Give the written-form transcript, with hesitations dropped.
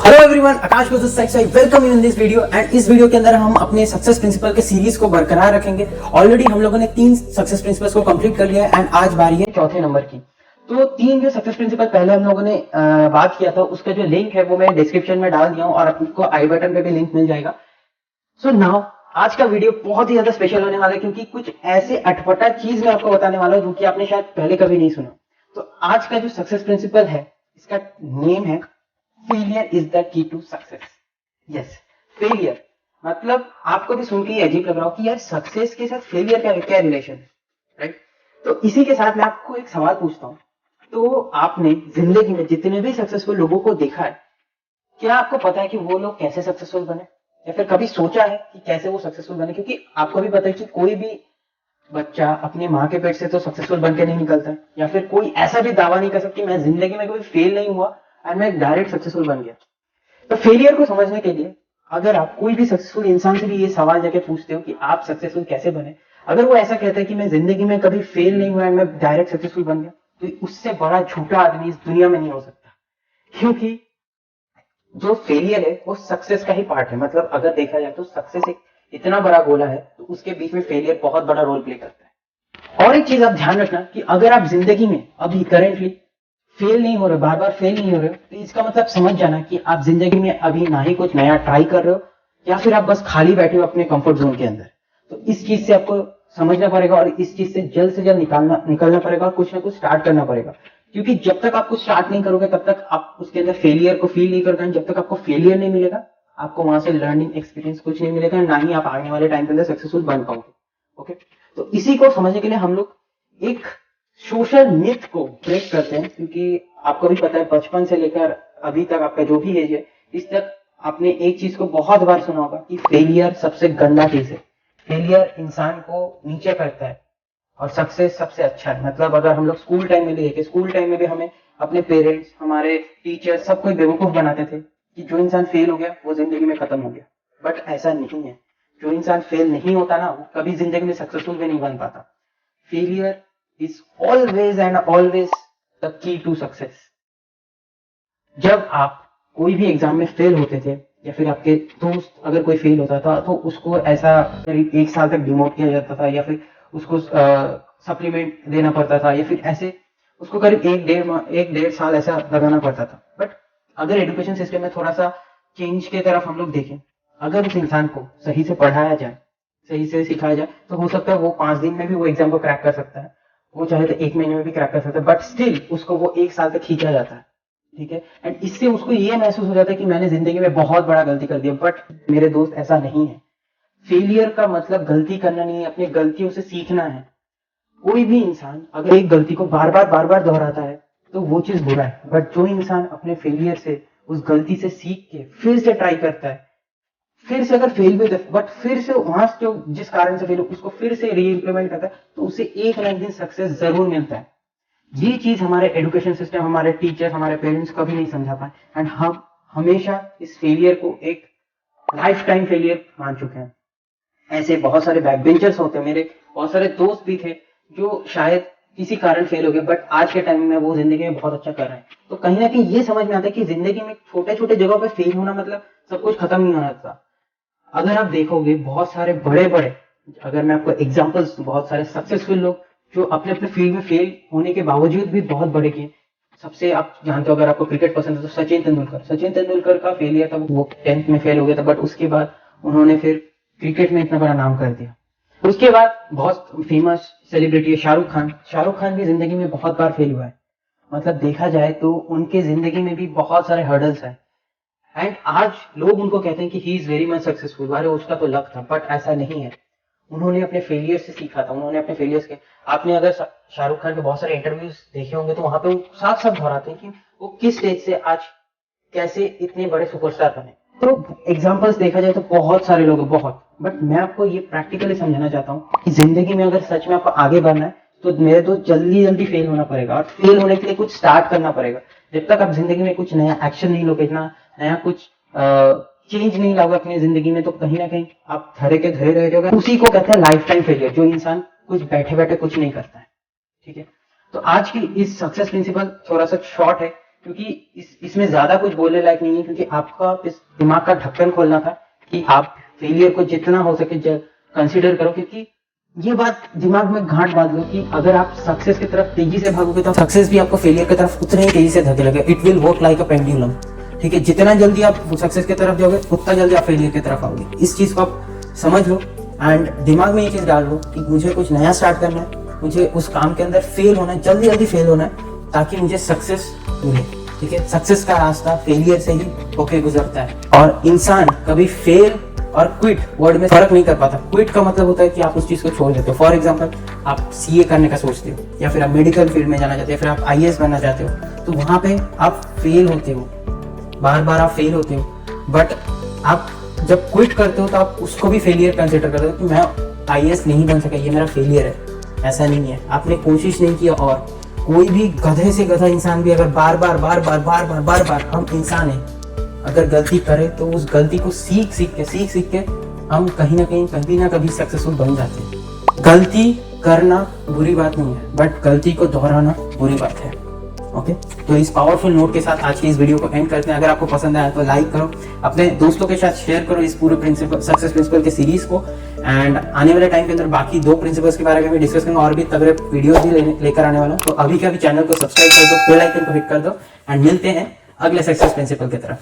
Hello everyone, आकाश को welcome in this video. And इस video के अंदर हम अपने सक्सेस प्रिंसिपल के सीरीज को बरकरार रखेंगे। ऑलरेडी हम लोगों ने 3 सक्सेस प्रिंसिपल्स को कंप्लीट कर लिया है एंड आज बारी है चौथे नंबर की। तो 3 जो सक्सेस प्रिंसिपल पहले हम लोगों ने बात किया था, उसका जो लिंक है वो मैं डिस्क्रिप्शन में डाल दिया हूँ और आपको आई बटन पे भी लिंक मिल जाएगा। सो नाउ आज का वीडियो बहुत ही ज्यादा स्पेशल होने वाला है, क्योंकि कुछ ऐसे अटपटा चीज मैं आपको बताने वाला हूँ जो कि आपने शायद पहले कभी नहीं सुना। तो आज का जो सक्सेस प्रिंसिपल है, इसका नेम है failure is the key to success. Yes, failure मतलब आपको भी सुन के अजीब लग रहा हो कि यार सक्सेस के साथ फेलियर का क्या रिलेशन है, राइट? तो इसी के साथ मैं आपको एक सवाल पूछता हूँ। तो आपने जिंदगी में जितने भी सक्सेसफुल लोगों को देखा है, क्या आपको पता है कि वो लोग कैसे सक्सेसफुल बने, या फिर कभी सोचा है कि कैसे वो सक्सेसफुल बने? क्योंकि आपको भी पता है कि कोई भी बच्चा अपनी माँ के पेट से तो सक्सेसफुल बन के नहीं निकलता है, या फिर कोई ऐसा भी दावा नहीं कर सकती मैं जिंदगी में कभी फेल नहीं हुआ और मैं डायरेक्ट सक्सेसफुल बन गया। तो फेलियर को समझने के लिए अगर आप कोई भी सक्सेसफुल इंसान से भी ये सवाल जाके पूछते हो कि आप सक्सेसफुल कैसे बने, अगर वो ऐसा कहता है कि मैं जिंदगी में कभी फेल नहीं हुआ, मैं डायरेक्ट सक्सेसफुल बन गया, तो उससे बड़ा झूठा आदमी इस दुनिया में नहीं हो सकता। क्योंकि जो फेलियर है वो सक्सेस का ही पार्ट है। मतलब अगर देखा जाए तो सक्सेस एक इतना बड़ा गोला है, तो उसके बीच में फेलियर बहुत बड़ा रोल प्ले करता है। और एक चीज आप ध्यान रखना कि अगर आप जिंदगी में अभी करेंटली फेल नहीं हो रहे, बार बार फेल नहीं हो रहे हो, तो इसका मतलब समझ जाना कि आप जिंदगी में अभी ना ही कुछ नया ट्राई कर रहे हो, या फिर आप बस खाली बैठे हो अपने कंफर्ट जोन के अंदर। तो इस चीज से आपको समझना पड़ेगा और इस चीज से जल्द निकलना पड़ेगा और कुछ ना कुछ स्टार्ट करना पड़ेगा। क्योंकि जब तक आप कुछ स्टार्ट नहीं करोगे तब तक आप उसके अंदर फेलियर को फील नहीं कर पाएंगे। जब तक आपको फेलियर नहीं मिलेगा, आपको वहां से लर्निंग एक्सपीरियंस कुछ नहीं मिलेगा, ना ही आप आने वाले टाइम के अंदर सक्सेसफुल बन पाओगे। ओके, तो इसी को समझने के लिए हम लोग एक सोशल मिथ को ब्रेक करते हैं। क्योंकि आपको भी पता है बचपन से लेकर अभी तक आपका जो भी एज है, इस तक आपने एक चीज को बहुत बार सुना होगा कि फेलियर सबसे गंदा चीज है। फेलियर इंसान को नीचे करता है और सक्सेस सबसे अच्छा है। मतलब अगर हम लोग स्कूल टाइम में भी देखें, स्कूल टाइम में भी हमें अपने पेरेंट्स, हमारे टीचर, सब कोई बेवकूफ बनाते थे कि जो इंसान फेल हो गया वो जिंदगी में खत्म हो गया। बट ऐसा नहीं है। जो इंसान फेल नहीं होता ना, वो कभी जिंदगी में सक्सेसफुल भी नहीं बन पाता। Failure is always and always the key to success। जब आप कोई भी एग्जाम में फेल होते थे, या फिर आपके दोस्त अगर कोई फेल होता था, तो उसको ऐसा करीब 1 साल तक डिमोट किया जाता था, या फिर उसको सप्लीमेंट देना पड़ता था, या फिर ऐसे उसको करीब 1-1.5 साल ऐसा लगाना पड़ता था। बट अगर एजुकेशन सिस्टम में थोड़ा सा चेंज की तरफ हम लोग देखें, अगर उस इंसान को सही से पढ़ाया जाए, सही से सिखाया जाए, तो हो सकता है वो 5 दिन में भी वो एग्जाम को क्रैक कर सकता है। वो चाहे तो 1 महीने में भी क्रैक कर सकता है, बट स्टिल उसको वो 1 साल तक खींचा जाता है। ठीक है, एंड इससे उसको ये महसूस हो जाता है कि मैंने जिंदगी में बहुत बड़ा गलती कर दिया। बट मेरे दोस्त, ऐसा नहीं है। फेलियर का मतलब गलती करना नहीं है, अपनी गलतियों से सीखना है। कोई भी इंसान अगर एक गलती को बार बार दोहराता है तो वो चीज बुरा है। बट जो इंसान अपने फेलियर से, उस गलती से सीख के फिर से ट्राई करता है, फिर से अगर फेल भी, बट फिर से वहां से जो जिस कारण से फेल हो उसको फिर से री इम्प्लीमेंट करता है, तो उसे एक ना एक दिन सक्सेस जरूर मिलता है। ये चीज हमारे एजुकेशन सिस्टम, हमारे टीचर, हमारे पेरेंट्स कभी नहीं समझा पाए, एंड हम हमेशा इस फेलियर को एक लाइफ टाइम फेलियर मान चुके हैं। ऐसे बहुत सारे बैक बेंचर्स होते हैं, मेरे बहुत सारे दोस्त भी थे जो शायद किसी कारण फेल हो गए, बट आज के टाइम में वो जिंदगी में बहुत अच्छा कर रहे हैं। तो कहीं ना कहीं ये समझ में आता है कि जिंदगी में छोटे छोटे जगहों पर फेल होना मतलब सब कुछ खत्म नहीं होना था। अगर आप देखोगे बहुत सारे बड़े बड़े, अगर मैं आपको एग्जांपल्स, बहुत सारे सक्सेसफुल लोग जो अपने अपने फील्ड में फेल होने के बावजूद भी बहुत बड़े किए। सबसे आप जानते हो, अगर आपको क्रिकेट पसंद है तो सचिन तेंदुलकर का फेलियर था, वो 10th में फेल हो गया था, बट उसके बाद उन्होंने फिर क्रिकेट में इतना बड़ा नाम कर दिया। उसके बाद बहुत फेमस सेलिब्रिटी है शाहरुख खान भी जिंदगी में बहुत बार फेल हुआ है। मतलब देखा जाए तो उनके जिंदगी में भी बहुत सारे हर्डल्स हैं, एंड आज लोग उनको कहते हैं कि he is very much successful. अरे उसका तो लक था, बट ऐसा नहीं है। उन्होंने अपने फेलियर से सीखा था, उन्होंने अपने फेलियर्स के, आपने अगर शाहरुख खान के बहुत सारे इंटरव्यूज देखे होंगे तो वहां पे वो साफ साफ दोहराते हैं कि वो किस स्टेज से आज कैसे इतने बड़े सुपरस्टार बने। तो एग्जाम्पल्स देखा जाए तो बहुत सारे लोग हैं, बहुत। बट मैं आपको ये प्रैक्टिकली समझाना चाहता हूँ कि जिंदगी में अगर सच में आपको आगे बढ़ना है तो मेरे दोस्त जल्दी फेल होना पड़ेगा, और फेल होने के लिए कुछ स्टार्ट करना पड़ेगा। जब तक आप जिंदगी में कुछ नया एक्शन नहीं लोगे, इतना नया कुछ चेंज नहीं लाओगे अपनी जिंदगी में, तो कहीं ना कहीं आप धरे के धरे रह जाओगे। उसी को कहते हैं लाइफ टाइम फेलियर, जो इंसान कुछ बैठे बैठे कुछ नहीं करता है। ठीक है, तो आज की इस सक्सेस प्रिंसिपल थोड़ा सा शॉर्ट है, क्योंकि इसमें ज्यादा कुछ बोलने लायक नहीं है, क्योंकि आपका इस दिमाग का ढक्कन खोलना था कि आप फेलियर को जितना हो सके कंसीडर करो, क्योंकि ये बात दिमाग में गांठ बांध लो कि अगर आप सक्सेस की तरफ तेजी से भागोगे तो सक्सेस भी आपको फेलियर की तरफ उतने ही तेजी से धकेलेगा। It will work like a pendulum. ठीक है, जितना जल्दी आप सक्सेस की तरफ जाओगे उतना जल्दी आप फेलियर की तरफ आओगे। इस चीज को आप समझ लो एंड दिमाग में ये चीज डाल लो कि मुझे कुछ नया स्टार्ट करना है, मुझे उस काम के अंदर फेल होना है, जल्दी जल्दी फेल होना है ताकि मुझे सक्सेस मिले। ठीक है, सक्सेस का रास्ता फेलियर से ही होके गुजरता है और इंसान कभी फेल और क्विट वर्ड में फर्क नहीं कर पाता। क्विट का मतलब होता है कि आप उस चीज को छोड़ देते हो। फॉर एग्जांपल, आप सीए करने का सोचते हो या फिर आप मेडिकल फील्ड में जाना चाहते हो या फिर आप आईएएस बनना चाहते हो, तो वहां पे आप फेल होते हो, बार बार आप फेल होते हो। बट आप जब क्विट करते हो तो आप उसको भी फेलियर कंसिडर करते हो कि मैं आईएएस नहीं बन सका, ये मेरा फेलियर है। ऐसा नहीं है, आपने कोशिश नहीं की। और कोई भी गधे से गधा इंसान भी अगर बार बार हम इंसान हैं, अगर गलती करे तो उस गलती को सीख के हम कहीं ना कभी सक्सेसफुल बन जाते हैं। गलती करना बुरी बात नहीं है, बट गलती को दोहराना बुरी बात है। ओके, तो इस पावरफुल नोट के साथ आज की इस वीडियो को एंड करते हैं। अगर आपको पसंद आया तो लाइक करो, अपने दोस्तों के साथ शेयर करो इस पूरे सक्सेस प्रिंसिपल के सीरीज को। एंड आने वाले टाइम के अंदर बाकी 2 प्रिंसिपल्स के बारे में भी डिस्कस करूंगा और भी तगड़े वीडियो भी लेकर आने वाला हूँ। तो अभी के अभी चैनल को सब्सक्राइब कर दो, बेल आइकन को हिट कर दो एंड मिलते हैं अगले सक्सेस प्रिंसिपल की तरफ।